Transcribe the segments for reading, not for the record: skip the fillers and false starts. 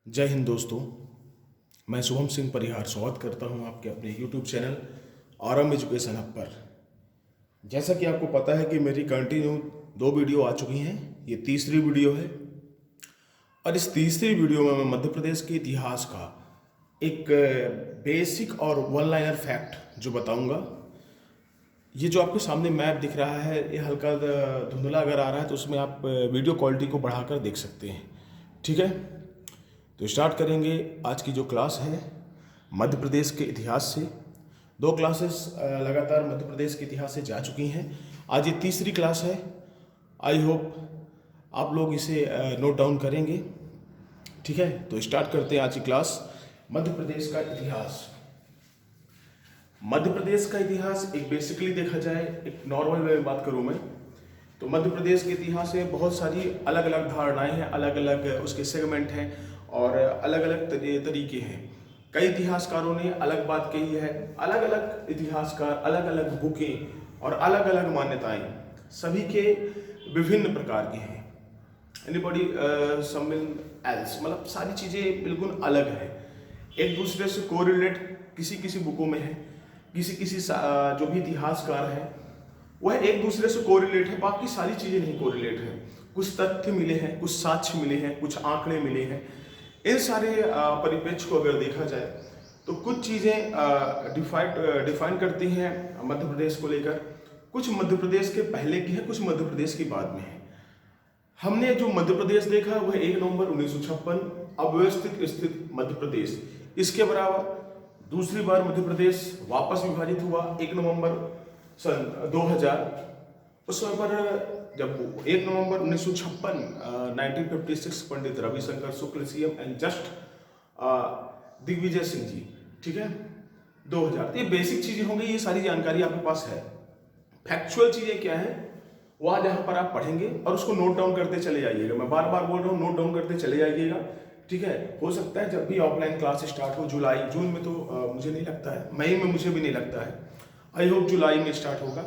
जय हिंद दोस्तों। मैं शुभम सिंह परिहार स्वागत करता हूं आपके अपने YouTube channel RM education hub पर। जैसा कि आपको पता है कि मेरी कंटिन्यू 2 वीडियो आ चुकी हैं, ये तीसरी वीडियो है और इस तीसरी वीडियो में मैं मध्य प्रदेश के इतिहास का एक बेसिक और वन लाइनर फैक्ट जो बताऊंगा। ये जो आपके सामने मैप दिख रहा है ये हल्का धुंधला अगर आ रहा है तो उसमें आप वीडियो क्वालिटी को बढ़ाकर देख सकते हैं, ठीक है। तो स्टार्ट करेंगे आज की जो क्लास है मध्य प्रदेश के इतिहास से। 2 क्लासेस लगातार मध्य प्रदेश के इतिहास से जा चुकी हैं, आज ये तीसरी क्लास है। आई होप आप लोग इसे नोट डाउन करेंगे, ठीक है। तो स्टार्ट करते हैं आज की क्लास। मध्य प्रदेश का इतिहास। मध्य प्रदेश का इतिहास एक बेसिकली देखा जाए, एक नॉर्मल वे में बात करूँ मैं तो मध्य प्रदेश के इतिहास में बहुत सारी अलग अलग धारणाएं हैं, अलग अलग उसके सेगमेंट हैं और अलग अलग तरीके हैं। कई इतिहासकारों ने अलग बात कही है, अलग अलग इतिहासकार, अलग अलग बुकें और अलग अलग मान्यताएं सभी के विभिन्न प्रकार के हैं। एनीबॉडी समवन एल्स, मतलब सारी चीज़ें बिल्कुल अलग है, एक दूसरे से कोरिलेट किसी किसी बुकों में है, किसी किसी जो भी इतिहासकार हैं वह एक दूसरे से कोरिलेट है, बाकी सारी चीज़ें नहीं कोरिलेट है। कुछ तथ्य मिले हैं, कुछ साक्ष्य मिले हैं, कुछ आंकड़े मिले हैं। इन सारे परिप्रेक्ष्य को अगर देखा जाए तो कुछ चीज़ें डिफाइन करती हैं मध्य प्रदेश को लेकर। कुछ मध्य प्रदेश के पहले की है, कुछ मध्य प्रदेश की बाद में है। हमने जो मध्य प्रदेश देखा वह 1 नवंबर 1956 अव्यवस्थित स्थित मध्य प्रदेश, इसके बराबर दूसरी बार मध्य प्रदेश वापस विभाजित हुआ 1 नवंबर सन 2000। उस समय पर जब 1 नवंबर 1956 1956 Pandit Ravishankar Shukla CM and just Digvijaya Singh ji, ठीक है, 2000। ये बेसिक चीजें होंगी, ये सारी जानकारी आपके पास है। फैक्चुअल चीजें क्या है वह जहां पर आप पढ़ेंगे और उसको नोट डाउन करते चले जाइएगा। मैं बार बार बोल रहा हूँ, नोट डाउन करते चले जाइएगा, ठीक है। हो सकता है जब भी ऑफलाइन क्लास स्टार्ट हो, जुलाई जून में तो मुझे नहीं लगता है, मई में मुझे भी नहीं लगता है, आई होप जुलाई में स्टार्ट होगा।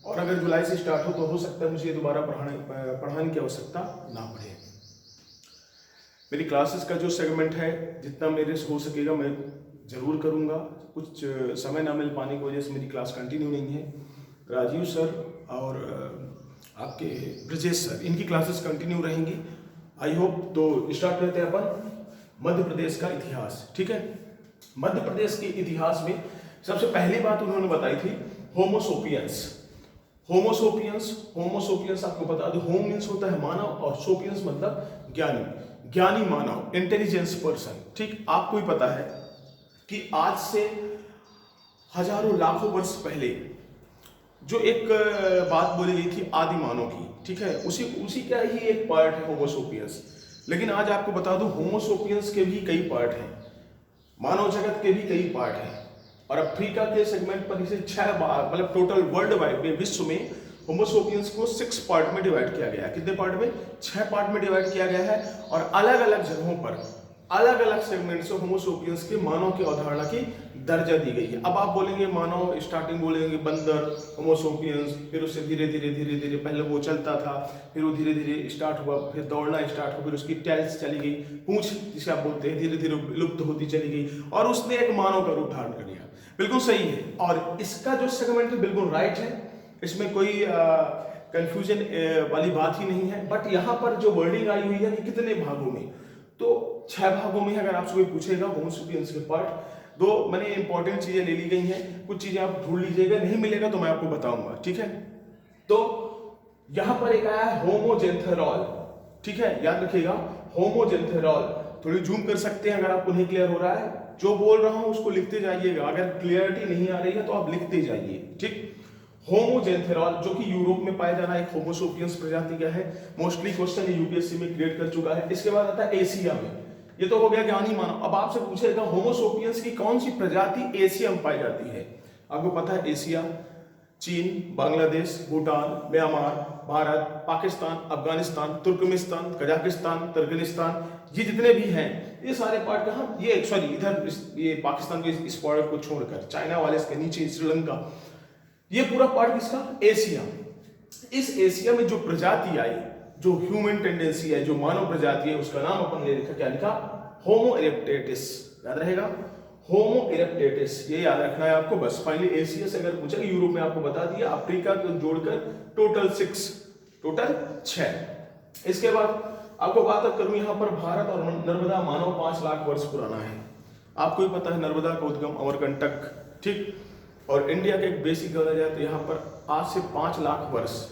और अगर जुलाई से स्टार्ट हो तो हो सकता है मुझे दोबारा पढ़ाने की आवश्यकता ना पड़े। मेरी क्लासेस का जो सेगमेंट है जितना मेरे से हो सकेगा मैं ज़रूर करूँगा। कुछ समय ना मिल पाने की वजह से मेरी क्लास कंटिन्यू नहीं है। राजीव सर और आपके ब्रजेश सर, इनकी क्लासेस कंटिन्यू रहेंगी, आई होप। तो स्टार्ट करते हैं अपन मध्य प्रदेश का इतिहास, ठीक है। मध्य प्रदेश के इतिहास में सबसे पहली बात उन्होंने बताई थी होमोसोपियंस। होमोसोपियंस आपको बता दो, होम मीन्स होता है मानव और सोपियंस मतलब ज्ञानी, ज्ञानी मानव, इंटेलिजेंस पर्सन, ठीक। आपको ही पता है कि आज से हजारों लाखों वर्ष पहले जो एक बात बोली गई थी आदि मानव की, ठीक है, उसी का ही एक पार्ट है होमोसोपियंस। लेकिन आज आपको बता दूं होमोसोपियंस के भी कई पार्ट हैं, मानव जगत के भी कई पार्ट हैं। और अफ्रीका के सेगमेंट पर इसे 6 बार, मतलब टोटल वर्ल्ड वाइड में, विश्व में होमोसोपियंस को 6 पार्ट में डिवाइड किया गया है। कितने पार्ट में? 6 पार्ट में डिवाइड किया गया है। और अलग अलग जगहों पर अलग अलग सेगमेंट से होमोसोपियंस के मानव की अवधारणा की दर्जा दी गई है। अब आप बोलेंगे मानव, स्टार्टिंग बोलेंगे बंदर, होमोसोपियंस, फिर उससे धीरे धीरे पहले वो चलता था, फिर वो धीरे धीरे स्टार्ट हुआ, फिर दौड़ना स्टार्ट हुआ, फिर उसकी टेल्स चली गई, पूंछ जिसे आप बोलते हैं, धीरे धीरे लुप्त होती चली गई और उसने एक मानव का रूप धारण कर लिया। बिल्कुल सही है और इसका जो सेगमेंट है बिल्कुल राइट है, इसमें कोई कंफ्यूजन वाली बात ही नहीं है। बट यहाँ पर जो वर्डिंग आई हुई है कि कितने भागों में, तो 6 भागों में अगर आपसे कोई पूछेगा होमोसोपियंस के पार्ट। दो मैंने इंपॉर्टेंट चीजें ले ली गई हैं, कुछ चीजें आप ढूंढ लीजिएगा, नहीं मिलेगा तो मैं आपको बताऊंगा, ठीक है। तो यहां पर एक आया है होमोजेंथेरॉल, ठीक है, याद रखिएगा होमोजेंथेरॉल। थोड़ी जूम कर सकते हैं अगर आपको नहीं क्लियर हो रहा है। जो बोल रहा हूं उसको लिखते जाइएगा, अगर क्लियरिटी नहीं आ रही है तो आप लिखते जाइए, ठीक। होमोजेंथेरॉल जो कि यूरोप में पाया जाना एक होमोसोपियंस प्रजाति का है। मोस्टली क्वेश्चन यूपीएससी में क्रिएट कर चुका है। इसके बाद आता है एशिया में, ये तो हो गया ज्ञानी मानव। अब आपसे पूछेगा होमोसोपियंस की कौन सी प्रजाति एशिया में पाई जाती है। आपको पता है एशिया चीन, Bangladesh, Bhutan, Myanmar, Bharat, Pakistan, Afghanistan, Turkmenistan, Kazakhstan, Turkmenistan, ये जितने भी हैं ये सारे पार्ट कहाँ, ये सॉरी इधर ये पाकिस्तान के इस पार्ट को छोड़कर चाइना वाले इसके नीचे श्रीलंका, ये पूरा पार्ट किसका? एशिया। इस एशिया में जो प्रजाति आई, जो ह्यूमन टेंडेंसी है, जो मानव प्रजाति है, उसका नाम अपन ने लिखा, क्या लिखा? होमो इरेक्टेटिस, याद रहेगा, होमो इरेक्टेटिस, ये याद रखना है आपको बस। फाइनली एशिया से अगर पूछा, यूरोप में आपको बता दिया, अफ्रीका को जोड़कर टोटल 6। इसके बाद आपको बात करूं यहाँ पर भारत और नर्मदा मानव 5 लाख वर्ष पुराना है। आपको ही पता है नर्मदा का उद्गम अमरकंटक, ठीक। और इंडिया का एक बेसिक कहा जाए तो यहाँ पर आज से 5 लाख वर्ष।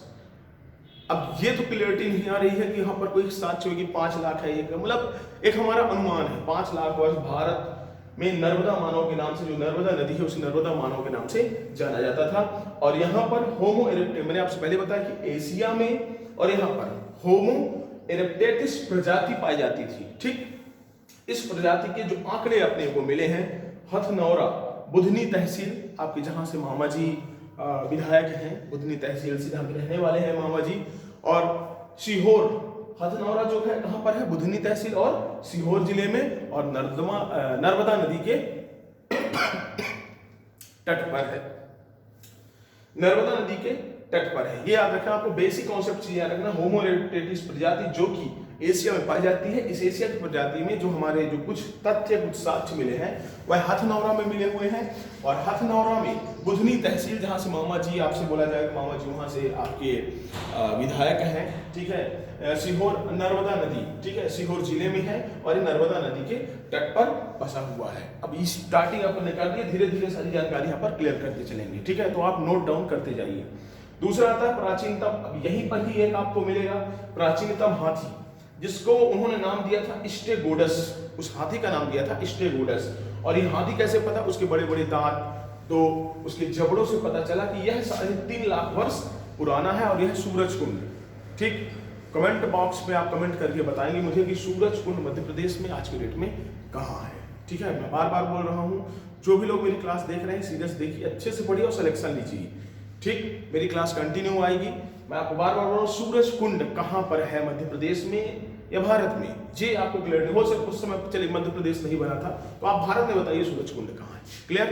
अब ये तो क्लियरिटी नहीं आ रही है कि यहाँ पर कोई साक्ष्य होगी 5 लाख है, ये मतलब एक हमारा अनुमान है 5 लाख वर्ष भारत में नर्मदा मानव के नाम से, जो नर्मदा नदी है उसी नर्मदा मानव के नाम से जाना जाता था। और यहाँ पर होमो इरेक्टेटिस, मैंने आपसे पहले बताया कि एशिया में और यहाँ पर होमो इरेक्टेटिस प्रजाति पाई जाती थी, ठीक। इस प्रजाति के जो आंकड़े अपने को मिले हैं, हथनौरा बुधनी तहसील, आपके जहां से मामा जी विधायक हैं, बुधनी तहसील से जहां के रहने वाले हैं मामा जी, और सीहोर, हथनौरा जो है कहां पर है, बुधनी तहसील और सीहोर जिले में, और नर्मदा नदी के तट पर है, नर्मदा नदी के तट पर है। ये याद रखना, आपको बेसिक कॉन्सेप्ट चीज याद रखना। होमो इरेक्टेटिस प्रजाति जो कि एशिया में पाई जाती है, इस एशिया की प्रजाति में जो हमारे जो कुछ तथ्य, कुछ साक्ष्य मिले हैं वह हथनौरा में मिले हुए हैं। और हथनौरा में बुधनी तहसील, जहां से मामा जी, आपसे बोला जाएगा मामा जी वहां से आपके विधायक हैं, ठीक है। सीहोर नर्मदा नदी, ठीक है, सीहोर जिले में है और ये नर्मदा नदी के तट पर बसा हुआ है। अब इस स्टार्टिंग अपन ने कर दी, धीरे धीरे सारी जानकारी यहाँ पर क्लियर करते चलेंगे, ठीक है। तो आप नोट डाउन करते जाइए। दूसरा आता है प्राचीनतम, अब यहीं पर ही एक आपको मिलेगा प्राचीनतम हाथी, जिसको उन्होंने नाम दिया था स्टेगोडस, उस हाथी का नाम दिया था स्टेगोडस। और ये हाथी कैसे पता, उसके बड़े बड़े दांत, तो उसके जबड़ों से पता चला कि यह 3.5 लाख वर्ष पुराना है और यह सूरज कुंड, ठीक। कमेंट बॉक्स में आप कमेंट करके बताएंगे मुझे कि सूरज कुंड मध्य प्रदेश में आज के डेट में कहाँ है, ठीक है। मैं बार बार बोल रहा हूँ, जो भी लोग मेरी क्लास देख रहे हैं सीरियस देखिए, अच्छे से पढ़िए और सिलेक्शन लीजिए, ठीक। मेरी क्लास कंटिन्यू आएगी। मैं आपको बार बार बोल रहा हूँ, सूरज कुंड कहाँ पर है, मध्य प्रदेश में या भारत में, ये आपको क्लियर हो सकता। उस समय चलिए मध्य प्रदेश नहीं बना था, तो आप भारत में बताइए सूरज कुंड कहाँ है, क्लियर।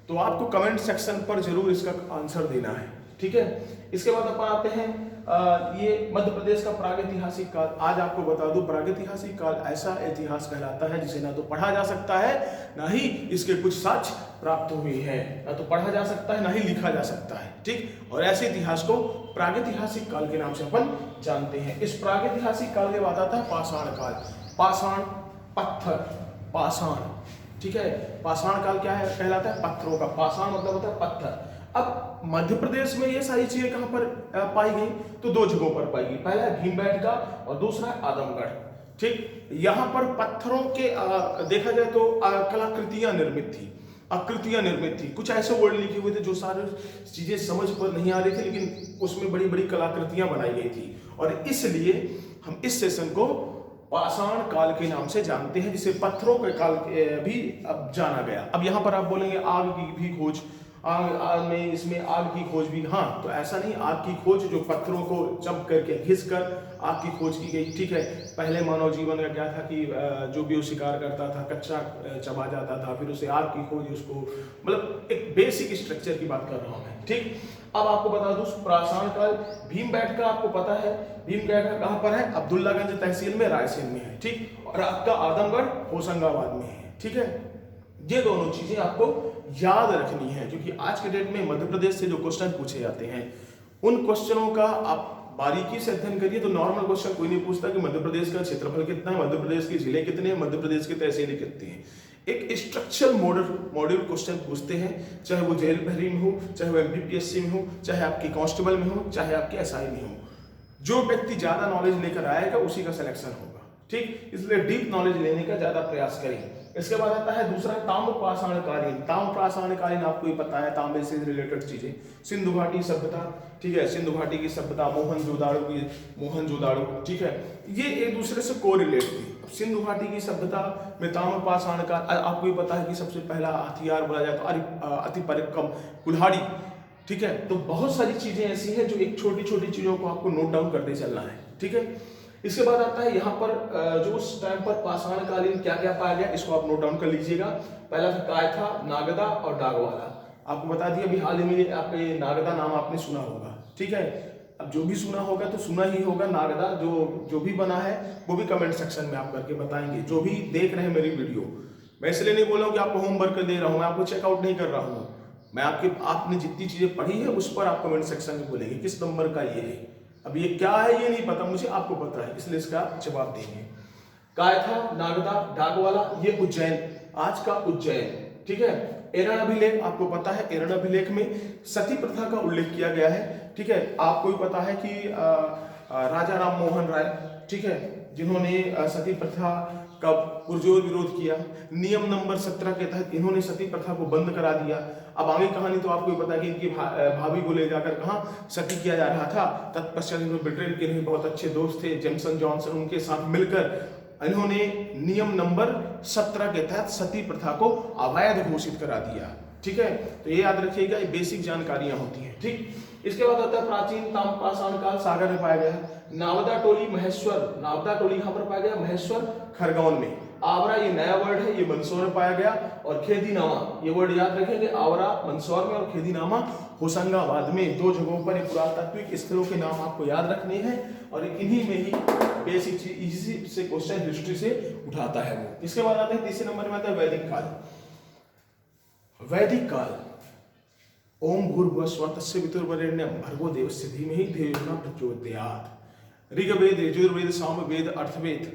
तो आपको कमेंट सेक्शन पर जरूर इसका आंसर देना है, ठीक है। इसके बाद अपन आते हैं ये मध्य प्रदेश का प्रागैतिहासिक काल। आज आपको बता दूं, प्रागैतिहासिक काल ऐसा इतिहास कहलाता है जिसे ना तो पढ़ा जा सकता है, ना ही इसके कुछ साक्ष्य प्राप्त हुए हैं, ना तो पढ़ा जा सकता है ना ही लिखा जा सकता है, ठीक। और ऐसे इतिहास को प्रागैतिहासिक काल के नाम से अपन जानते हैं। इस प्रागैतिहासिक काल के बाद आता है पाषाण काल। पाषाण, पत्थर, पाषाण, ठीक है। पाषाण काल क्या है, कहलाता है पत्थरों का, पाषाण मतलब होता है पत्थर। अब मध्य प्रदेश में ये सारी चीजें कहां पर पाई गई, तो 2 जगहों पर पाई गई, पहला है भीमबेटका और दूसरा आदमगढ़, ठीक। यहां पर पत्थरों के देखा जाए तो कलाकृतियां निर्मित थी, आकृतियां निर्मित थी, कुछ ऐसे वर्ड लिखे हुए थे जो सारी चीजें समझ पर नहीं आ रही थी, लेकिन उसमें बड़ी बड़ी कलाकृतियां बनाई गई थी। और इसलिए हम इस सेशन को पाषाण काल के नाम से जानते हैं, जिसे पत्थरों के काल भी अब जाना गया। अब यहाँ पर आप बोलेंगे आग की भी खोज, आग में इसमें आग की खोज भी, हाँ, तो ऐसा नहीं, आग की खोज जो पत्थरों को चप करके घिस कर आग की खोज की गई, ठीक है। पहले मानव जीवन का क्या था कि जो भी वो शिकार करता था कच्चा चबा जाता था, फिर उसे आग की खोज, उसको मतलब एक बेसिक स्ट्रक्चर की बात कर रहा हूँ मैं, ठीक। अब आपको बता दूं पाषाण काल, भीमबेटका आपको पता है, भीमबेटका कहाँ पर है, अब्दुल्लागंज तहसील में, रायसेन में है, ठीक। और आपका आदमगढ़ होशंगाबाद में है, ठीक है। ये दोनों चीजें आपको याद रखनी है, क्योंकि आज के डेट में मध्य प्रदेश से जो क्वेश्चन पूछे जाते हैं उन क्वेश्चनों का आप बारीकी से अध्ययन करिए। तो नॉर्मल क्वेश्चन कोई नहीं पूछता कि मध्य प्रदेश का क्षेत्रफल कितना है, मध्य प्रदेश के जिले कितने हैं, मध्य प्रदेश की तहसीलें कितनी हैं। एक स्ट्रक्चरल मॉड्यूल क्वेश्चन पूछते हैं, चाहे वो जेल भरी में हो, चाहे वो एमपीपीएससी में हो, चाहे आपकी कांस्टेबल में हो, चाहे आपके एसआई में हो। जो व्यक्ति ज्यादा नॉलेज लेकर आएगा उसी का सिलेक्शन होगा, ठीक। इसलिए डीप नॉलेज लेने का ज्यादा प्रयास करें। इसके बाद आता है दूसरा ताम्रपाषाणकालीन। ताम्रपाषाणकालीन आपको ही पता है, तांबे से रिलेटेड चीजें, सिंधु घाटी सभ्यता, ठीक है, सिंधु घाटी की सभ्यता, मोहनजोदाड़ो, ठीक है, ये एक दूसरे से कोरिलेट थी। सिंधु घाटी की सभ्यता में ताम्रपाषाण का आपको ही पता है कि सबसे पहला हथियार बोला जाए तो अतिपरक्कम कुल्हाड़ी, ठीक है। तो बहुत सारी चीजें ऐसी हैं जो एक छोटी छोटी चीजों को आपको नोट डाउन करते चलना है, ठीक है। इसके बाद आता है यहाँ पर जो उस टाइम पर पाषाणकालीन क्या क्या पाया गया, इसको आप नोट डाउन कर लीजिएगा। पहला था कायथा, नागदा और डागवाला। आपको बता दिया अभी हाल ही में आपके नागदा नाम आपने सुना होगा, ठीक है। अब जो भी सुना होगा तो सुना ही होगा, नागदा जो भी बना है वो भी कमेंट सेक्शन में आप करके बताएंगे। जो भी देख रहे हैं मेरी वीडियो, मैं इसलिए नहीं बोल रहा हूँ कि आपको होमवर्क दे रहा हूँ, मैं आपको चेकआउट नहीं कर रहा हूँ, मैं आपने जितनी चीजें पढ़ी है उस पर आप कमेंट सेक्शन में बोलेंगे किस नंबर का ये है। अब ये क्या है ये नहीं पता मुझे, आपको पता है, इसलिए इसका जवाब देंगे। काय था, नागदा, डाकवाला, ये उज्जैन, आज का उज्जैन, ठीक है। एरण अभिलेख आपको पता है, एरण अभिलेख में सती प्रथा का उल्लेख किया गया है, ठीक है। आपको भी पता है कि राजा राम मोहन राय, ठीक है, जिन्होंने सती प्रथा का पुरजोर विरोध किया। नियम नंबर 17 के तहत इन्होंने सती प्रथा को बंद करा दिया। अब आगे कहानी तो आपको पता है कि इनकी भाभी को ले जाकर कहाँ सती किया जा रहा था। तत्पश्चात ब्रिटेन के बहुत अच्छे दोस्त थे जेम्सन जॉनसन, उनके साथ मिलकर इन्होंने नियम नंबर 17 के तहत सती प्रथा को अवैध घोषित करा दिया, ठीक है। तो ये याद रखिएगा, ये बेसिक जानकारियां होती हैं, ठीक। इसके बाद आता है प्राचीन ताम्रपाषाण काल, सागर में पाया गया। नावदा टोली महेश्वर, नावदा टोली यहाँ पर पाया गया, महेश्वर खरगोन में। आवरा ये नया वर्ड है, ये मंदसौर में पाया गया। और खेदीनामा, ये वर्ड याद रखेंगे, आवरा मंदसौर में और खेदीनामा होशंगाबाद में। दो जगहों पर पुरातात्विक स्थलों के नाम आपको याद रखने हैं और इन्हीं में ही बेसिक चीज इसी से क्वेश्चन हिस्ट्री से उठाता है वो। इसके बाद आते हैं तीसरे नंबर में आता है वैदिक काल। वैदिक काल, ओम भूर्भुवः स्वः तस्य वितुर्वरेण्यं भर्गो देवस्य धीमहि धियो यो नः प्रचोदयात्। ऋग्वेद, यजुर्वेद, सामवेद, अर्थवेद,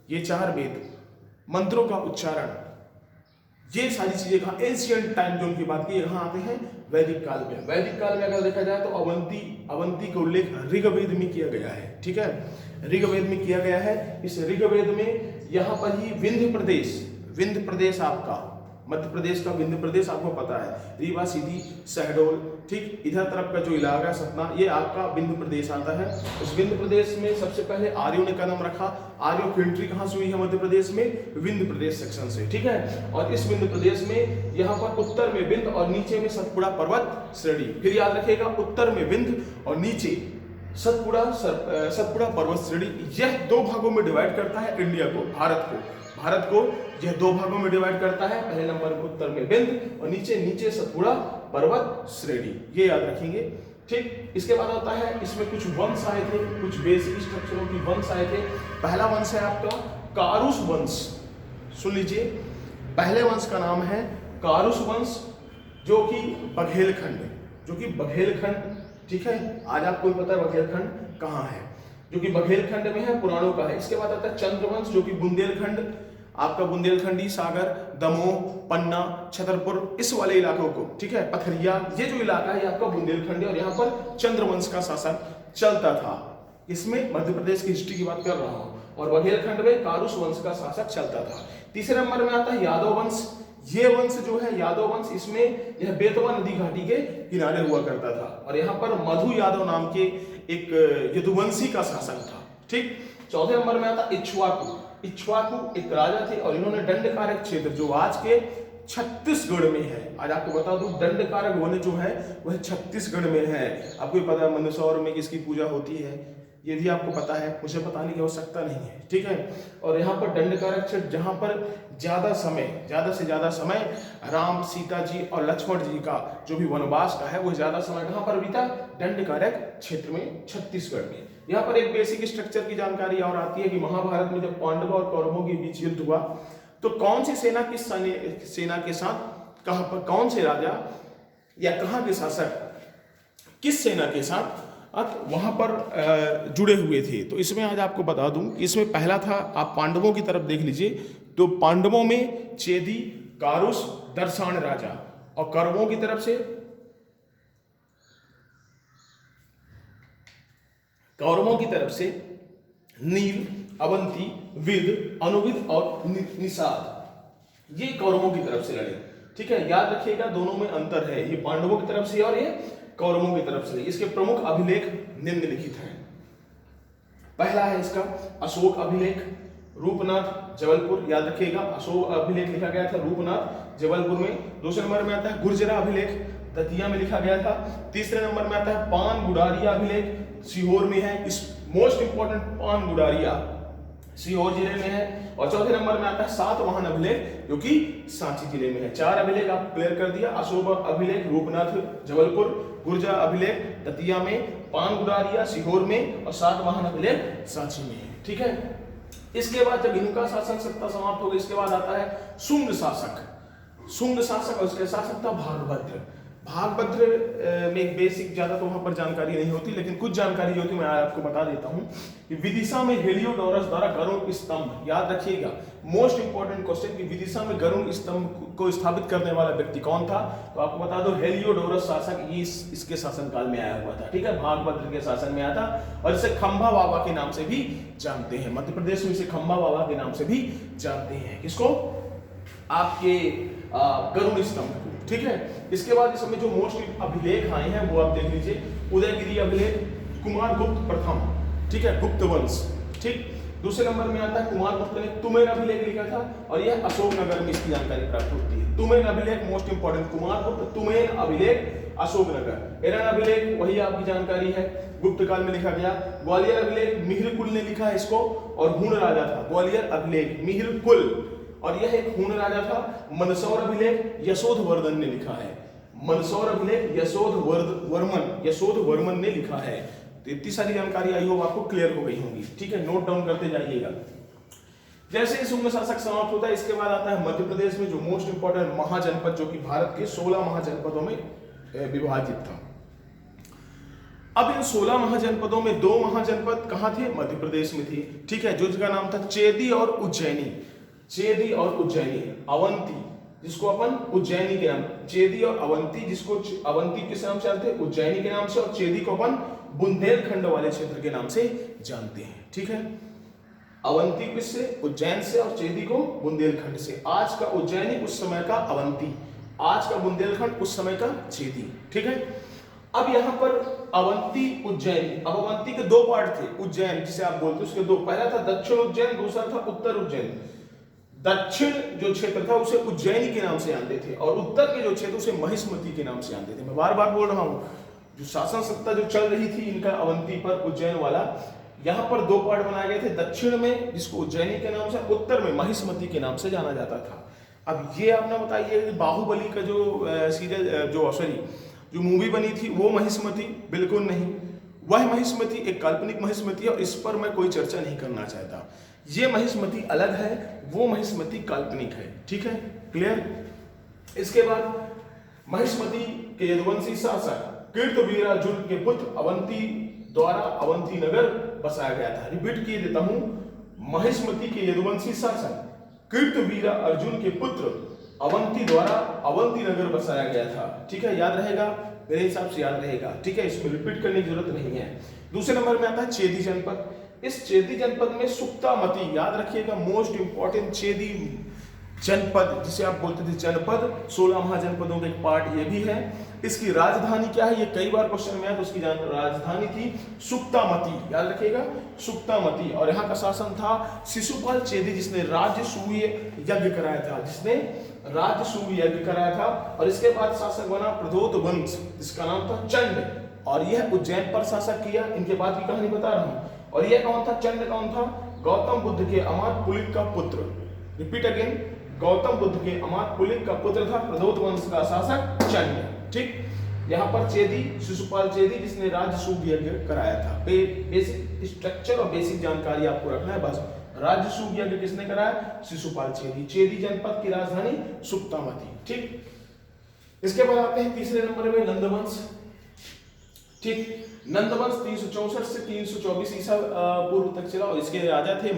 ये 4 वेद, मंत्रों का उच्चारण, ये सारी चीजें कहाँ एंशिएंट टाइम जोन की बात की कहाँ आते हैं, वैदिक काल में। वैदिक काल में अगर देखा जाए तो अवंती का उल्लेख ऋग्वेद में किया गया है, ठीक है, ऋग्वेद में किया गया है। इस ऋग्वेद में यहाँ पर ही विंध्य प्रदेश आपका मध्य प्रदेश का विंध्य प्रदेश आपको पता है, रीवा, सीधी, शहडोल, ठीक, इधर तरफ का जो इलाका है सतना, ये आपका विंध्य प्रदेश आता है। उस विंध्य प्रदेश में सबसे पहले आर्यों ने कदम रखा। आर्यों की एंट्री कहाँ से हुई है मध्य प्रदेश में, विंध्य प्रदेश सेक्शन से, ठीक है। और इस विंध्य प्रदेश में यहाँ पर उत्तर में विंध्य और नीचे में सतपुड़ा पर्वत श्रेणी। फिर याद रखिएगा, उत्तर में विंध्य और नीचे सतपुड़ा पर्वत श्रेणी। यह 2 भागों में डिवाइड करता है इंडिया को, भारत को यह 2 भागों में डिवाइड करता है। पहले नंबर पर उत्तर में विंध्य और नीचे सतपुड़ा पर्वत श्रेणी, ये याद रखेंगे, ठीक। इसके बाद आता है इसमें कुछ वंश आए थे, कुछ बेसिक स्ट्रक्चरों की वंश आए थे। पहला वंश है आपका कारुस वंश, सुन लीजिए, पहले वंश का नाम है कारुस वंश, जो कि बघेलखंड, ठीक है। आज आपको पता है बघेलखंड कहाँ है, जो कि बघेलखंड में है, पुराणों का है। इसके बाद आता है चंद्रवंश, जो कि बुंदेलखंड, आपका बुंदेलखंडी, सागर, दमोह, पन्ना, छतरपुर, इस वाले इलाकों को, ठीक है, पथरिया, ये जो इलाका है ये आपका बुंदेलखंड है। और यहाँ पर चंद्रवंश का शासन चलता था। इसमें मध्य प्रदेश की हिस्ट्री की बात कर रहा हूँ। और बघेलखंड में कारुस वंश का शासक चलता था। तीसरे नंबर में आता है यादव वंश। ये वंश जो है यादव वंश, इसमें यह बेतवा नदी घाटी के किनारे हुआ करता था। और यहाँ पर मधु यादव नाम के एक यदुवंशी का शासन था, ठीक। चौथे नंबर में आता इक्ष्वाकु एक राजा थे और इन्होंने दंडकारक क्षेत्र, जो आज के छत्तीसगढ़ में है, आज आपको बता दूं दंडकारक वन जो है वह छत्तीसगढ़ में है। आपको पता है मंदसौर में किसकी पूजा होती है, ये भी आपको पता है, मुझे बताने की आवश्यकता नहीं है, ठीक है। और यहाँ पर दंडकारक क्षेत्र, जहाँ पर ज्यादा से ज्यादा समय राम, सीता जी और लक्ष्मण जी का जो भी वनवास का है वो ज्यादा समय कहाँ पर बीता, दंडकारक क्षेत्र में, छत्तीसगढ़ में। यहाँ पर एक बेसिक स्ट्रक्चर की जानकारी और आती है कि महाभारत में जब पांडवों और कौरवों के बीच युद्ध हुआ तो कौन सी सेना किस सेना के साथ, कहां पर, कौन से राजा या कहां के शासक किस सेना के साथ वहां पर जुड़े हुए थे। तो इसमें आज आपको बता दूं, इसमें पहला था, आप पांडवों की तरफ देख लीजिए, तो पांडवों में चेदी, कारुस, दर्शान राजा, और कौरवों की तरफ से नील, अवंती, विद, अनुविद और निषाद, ये कौरवों की तरफ से लड़े, ठीक है। याद रखिएगा दोनों में अंतर है, ये पांडवों की तरफ से और ये कौरवों की तरफ से। इसके प्रमुख अभिलेख निम्नलिखित हैं। पहला है इसका अशोक अभिलेख, रूपनाथ, जबलपुर, याद रखिएगा अशोक अभिलेख लिखा गया था रूपनाथ, जबलपुर में। दूसरे नंबर में आता है गुर्जरा अभिलेख, दतिया में लिखा गया था। तीसरे नंबर में आता है पान गुडारिया अभिलेख, सीहोर में है। इस मोस्ट इंपोर्टेंट पान गुडारिया सीहोर जिले में है। और चौथे नंबर में आता है सातवाहन अभिलेख, जो कि सांची जिले में है। 4 अभिलेख आप क्लियर कर दिया, अशोक अभिलेख, रूपनाथ, जबलपुर, गुर्जर अभिलेख दतिया में, पानगुरारिया सीहोर में और सातवाहन अभिलेख सांची में है। ठीक है, इसके बाद जब इनका शासन सत्ता समाप्त हो गई, इसके बाद आता है शुंग शासक। शुंग शासक और उसके शासक था भागभद्र। भागभद्र में एक बेसिक ज्यादा तो वहां पर जानकारी नहीं होती, लेकिन कुछ जानकारी जो होती मैं आपको बता देता हूं कि विदिशा में हेलियोडोरस द्वारा गरुड़ स्तंभ, याद रखिएगा मोस्ट इंपॉर्टेंट क्वेश्चन, कि विदिशा में गरुड़ स्तंभ को स्थापित करने वाला व्यक्ति कौन था, तो आपको बता दो हेलियोडोरस शासक, ये इसके शासनकाल में आया हुआ था। ठीक है, भागभद्र के शासन में आया था और इसे खंभा बाबा के नाम से भी जानते हैं। मध्य प्रदेश में इसे खंभा बाबा के नाम से भी जानते हैं। किसको? आपके गरुड़ स्तंभ को। ठीक है, इसके बाद इस समय जो मोस्ट अभिलेख आए हैं वो आप देख लीजिए। उदयगिरी अभिलेख, कुमारगुप्त प्रथम, ठीक है, गुप्त वंश। ठीक, दूसरे नंबर में आता है कुमारगुप्त ने तुमेन अभिलेख लिखा था और यह अशोकनगर में इसकी जानकारी प्राप्त होती है। तुमेन अभिलेख मोस्ट इंपॉर्टेंट, कुमारगुप्त तुमेन अभिलेख अशोकनगर। एरन अभिलेख वही आपकी जानकारी है, गुप्त काल में लिखा गया। ग्वालियर अभिलेख मिहिरकुल ने लिखा है इसको, और हूण राजा था। ग्वालियर अभिलेख मिहिरकुल, और यह एक हूण राजा था। मंदसौर अभिलेख यशोधवर्धन ने लिखा है। मंदसौर अभिलेख यशोधवर्मन ने लिखा है। तो इतनी सारी जानकारी आई होप आपको क्लियर हो गई होंगी। ठीक है, नोट डाउन करते जाइएगा। जैसे शुंग शासक समाप्त होता है, इसके बाद आता है मध्य प्रदेश में जो मोस्ट इंपॉर्टेंट महाजनपद, जो कि भारत के 16 महाजनपदों में विभाजित था। अब इन 16 महाजनपदों में 2 महाजनपद कहां थे? मध्य प्रदेश में थी। ठीक है, जो जिसका नाम था चेदी और उज्जैनी। चेदी और उज्जैनी, अवंती जिसको अपन उज्जैनी के नाम, चेदी और अवंती, जिसको अवंती किस नाम से जानते हैं? उज्जैनी के नाम से, और चेदी को अपन बुंदेलखंड वाले क्षेत्र के नाम से जानते हैं। ठीक है, अवंती किससे? उज्जैन से, और चेदी को बुंदेलखंड से। आज का उज्जैनी उस समय का अवंती, आज का बुंदेलखंड उस समय का चेदी। ठीक है, अब यहाँ पर अवंती उज्जैनी, अब अवंती के 2 पार्ट थे। उज्जैन जिसे आप बोलते हैं उसके 2, पहला था दक्षिण उज्जैन, दूसरा था उत्तर उज्जैन। दक्षिण जो क्षेत्र था उसे उज्जैनी के नाम से जानते थे, और उत्तर के जो क्षेत्र उसे महिष्मती के नाम से जानते थे। मैं बार बार बोल रहा हूं, जो शासन सत्ता जो चल रही थी इनका अवंती पर, उज्जैन वाला, यहां पर 2 पार्ट बनाए गए थे। दक्षिण में जिसको उज्जैनी के नाम से, उत्तर में महिष्मती के नाम से जाना जाता था। अब ये आपने बताइए, बाहुबली का जो सीरियल जो मूवी बनी थी वो महिष्मती? बिल्कुल नहीं, वह महिष्मती एक काल्पनिक महिष्मती है और इस पर मैं कोई चर्चा नहीं करना चाहता। ये महिष्मती अलग है, वो महिष्मती काल्पनिक है। ठीक है, क्लियर? इसके बाद महिष्मती के यदुवंशी शासक कीर्तवीरार्जुन के पुत्र अवंती द्वारा अवंती नगर बसाया गया था। रिपीट किए देता हूं, महिष्मती के यदुवंशी शासक कीर्तवीरार्जुन के पुत्र अवंती द्वारा अवंती नगर बसाया गया था। ठीक है, याद रहेगा, मेरे हिसाब से याद रहेगा। ठीक है, इसमें रिपीट करने की जरूरत नहीं है। दूसरे नंबर में आता है चेदी जनपद। इस चेदी जनपद में सुक्तामती, याद रखिएगा मोस्ट इंपॉर्टेंट, चेदी जनपद जिसे आप बोलते थे जनपद, 16 महाजनपदों का एक पार्ट ये भी है। इसकी राजधानी क्या है? ये कई बार क्वेश्चन में आया, तो उसकी राजधानी थी सुक्तामती, याद रखिएगा सुक्तामती। और यहाँ का शासन था शिशुपाल चेदी, जिसने राजसूय यज्ञ कराया था, जिसने राजसूय यज्ञ कराया था। और इसके बाद शासक बना प्रदोत वंश, जिसका नाम था चंड, और यह उज्जैन पर शासक किया। इनके बाद की कहानी बता रहा हूं। और यह कौन था? चंड कौन था? गौतम बुद्ध के अमात पुलिक का पुत्र। रिपीट अगेन, गौतम बुद्ध के अमात पुलिक का पुत्र था प्रदोत वंश का शासक चंड। ठीक, यहाँ पर चेदी, शिशुपाल चेदी, जिसने राजसूय यज्ञ कराया था। बेसिक स्ट्रक्चर और बेसिक जानकारी आपको रखना है बस। राजसूय यज्ञ किसने कराया? शिशुपाल चेदी। चेदी जनपद की राजधानी सुक्तामती। ठीक, इसके बाद आते हैं तीसरे नंबर में नंदवंश। ठीक, नंदवंश 364 से 324 ईसा पूर्व तक चला, और इसके राजा थे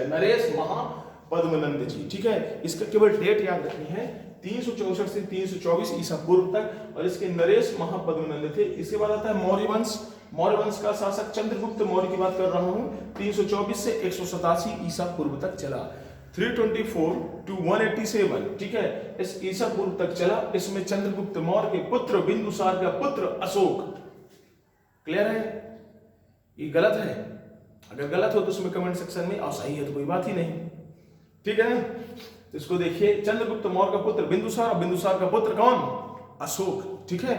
नरेश महापद्मनंद जी। ठीक है, इसका केवल डेट याद रखनी है, 364 से 324 ईसा पूर्व तक, और इसके नरेश महापद्मनंद थे। इसके बाद आता है मौर्य वंश। मौर्य वंश का शासक चंद्रगुप्त मौर्य की बात कर रहा हूं, 324 से 187 ईसा पूर्व तक चला। 324 to 187, ठीक है, इस ईसा पूर्व तक चला। इसमें चंद्रगुप्त मौर्य के पुत्र बिंदुसार का पुत्र अशोक। क्लियर है? ये गलत है? अगर गलत हो तो उसमें कमेंट सेक्शन में, और सही है तो कोई बात ही नहीं। ठीक है ना? इसको देखिए, चंद्रगुप्त मौर्य का पुत्र बिंदुसार, और बिंदुसार का पुत्र कौन? अशोक। ठीक है,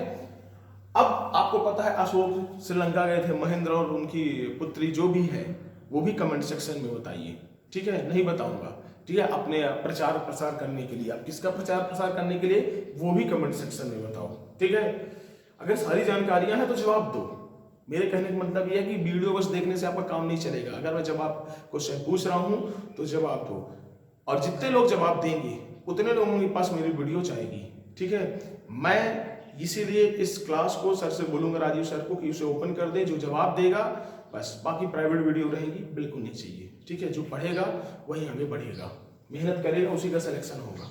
अब आपको पता है अशोक श्रीलंका गए थे, महेंद्र और उनकी पुत्री जो भी है वो भी कमेंट सेक्शन में बताइए। ठीक है, नहीं बताऊंगा। ठीक है, अपने प्रचार प्रसार करने के लिए, आप किसका प्रचार प्रसार करने के लिए, वो भी कमेंट सेक्शन में बताओ। ठीक है, अगर सारी जानकारियां हैं तो जवाब दो। मेरे कहने का मतलब यह है कि वीडियो बस देखने से आपका काम नहीं चलेगा। अगर मैं जवाब क्वेश्चन पूछ रहा हूं तो जवाब दो, और जितने लोग जवाब देंगे उतने लोगों के पास मेरी वीडियो जाएगी। ठीक है, मैं इसीलिए इस क्लास को सर से बोलूंगा, राजीव सर को, कि उसे ओपन कर दे। जो जवाब देगा बस, बाकी प्राइवेट वीडियो रहेगी, बिल्कुल नहीं चाहिए। ठीक है, जो पढ़ेगा वही आगे बढ़ेगा, मेहनत करेगा, उसी का सिलेक्शन होगा।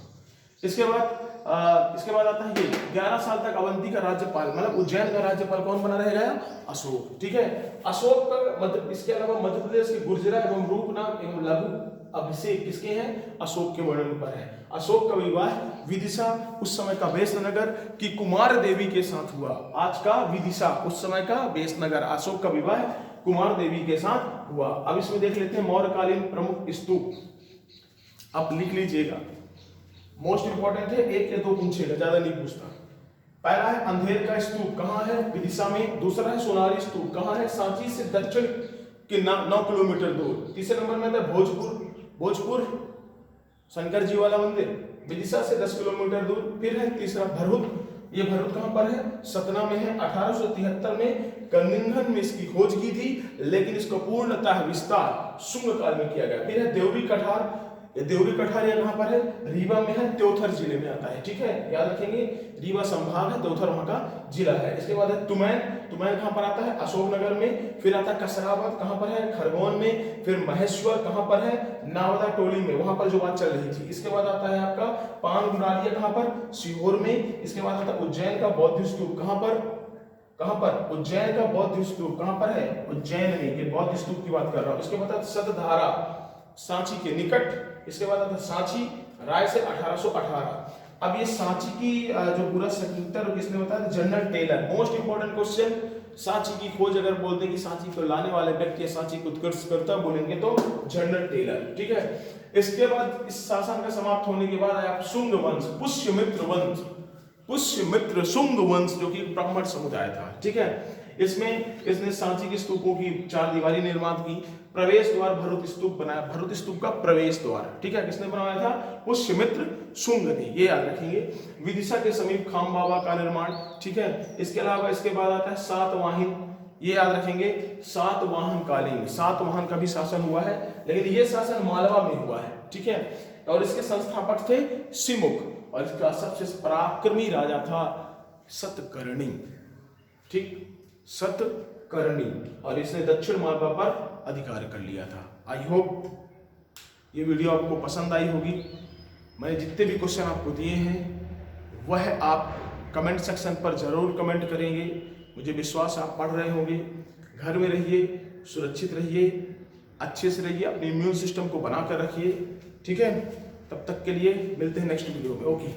इसके बाद आता है ये 11 साल तक अवंती का राज्यपाल, मतलब उज्जैन का राज्यपाल कौन बना रहेगा? अशोक। ठीक है, अशोक का इसके अलावा मध्य प्रदेश के गुर्जरा एवं रूपनाम एवं लघु अभिषेक किसके हैं? अशोक के वर्णन पर है। अशोक का विवाह विदिशा, उस समय का वेशनगर की कुमार देवी के साथ हुआ। आज का विदिशा, उस समय का वेशनगर। अशोक का विवाह कुमार देवी के साथ हुआ। अब इसमें देख लेते हैं मौर्यकालीन प्रमुख स्तूप। आप लिख लीजिएगा, मोस्ट इंपॉर्टेंट है, 1 या 2 पूछेगा, ज्यादा नहीं पूछता। पहला है अंधेर का स्तूप, कहां है? विदिशा में। दूसरा है सोनारी स्तूप, कहां है? सांची से दक्षिण के 9 किलोमीटर दूर। तीसरे नंबर में था भोजपुर शंकर जी वाला मंदिर, विदिशा से 10 किलोमीटर दूर। फिर है तीसरा भरूच, ये भरूच कहां पर है? सतना में है। 1873 में कनिंघन में इसकी खोज की थी, लेकिन इसका पूर्णतः विस्तार शुंग काल में किया गया। फिर है देवरी कठार, ये देवरी कठार ये कहां पर है? रीवा में है, त्योथर जिले में आता है। ठीक है, याद रखेंगे, रीवा संभाग है, त्योथर वहां का जिला है। इसके बाद है तुमैन कहां पर आता है? अशोकनगर में। फिर आता है कसरावत, कहां पर है? खरगोन में। फिर महेश्वर कहां पर है? नावदा टोली में, वहां पर जो बात चल रही थी। इसके बाद आता है आपका पानगुरालिया, कहां पर? सीहोर में। इसके बाद आता है उज्जैन का बौद्ध स्तूप, कहां पर? उज्जैन का बौद्ध स्तूप कहां पर है? उज्जैन में। ये बौद्ध स्तूप की बात कर रहा हूं। इसके बाद सतधारा, सांची के निकट। इसके बाद आता सांची, राय से 1818। अब ये सांची की जो पूरा सेक्टर किसने बताया? General Taylor. Most important question, Sanchi की खोज अगर बोलते हैं कि सांची को लाने वाले व्यक्ति, सांची को उत्कर्षकर्ता बोलेंगे तो जनरल टेलर। ठीक है, इसके बाद इस शासन का समाप्त होने के बाद आया शुंग वंश, पुष्यमित्र शुंग वंश, जो कि ब्राह्मण समुदाय था। ठीक है, इसने सांची के स्तूपों की 4 दीवारी निर्माण की। प्रवेश द्वार भरूच स्तूप बनाया, भरूच स्तूप का प्रवेश द्वार। ठीक है, किसने बनवाया था? पुष्यमित्र शुंग ने, ये याद रखेंगे। विदिशा के समीप खाम बाबा का निर्माण। ठीक है, इसके अलावा इसके बाद आता है सातवाहन, ये याद रखेंगे, सातवाहन कालीन, सातवाहन का भी शासन हुआ है, लेकिन ये शासन मालवा में हुआ है। ठीक है, और इसके संस्थापक थे सिमुख, और इसका सबसे पराक्रमी राजा था सतकर्णी। ठीक, सतकर्णी, और इसने दक्षिण मालवा पर अधिकार कर लिया था। आई होप ये वीडियो आपको पसंद आई होगी। मैंने जितने भी क्वेश्चन आपको दिए हैं वह आप कमेंट सेक्शन पर जरूर कमेंट करेंगे। मुझे विश्वास आप पढ़ रहे होंगे। घर में रहिए, सुरक्षित रहिए, अच्छे से रहिए, अपने इम्यून सिस्टम को बनाकर रखिए। ठीक है, तब तक के लिए मिलते हैं नेक्स्ट वीडियो में। ओके।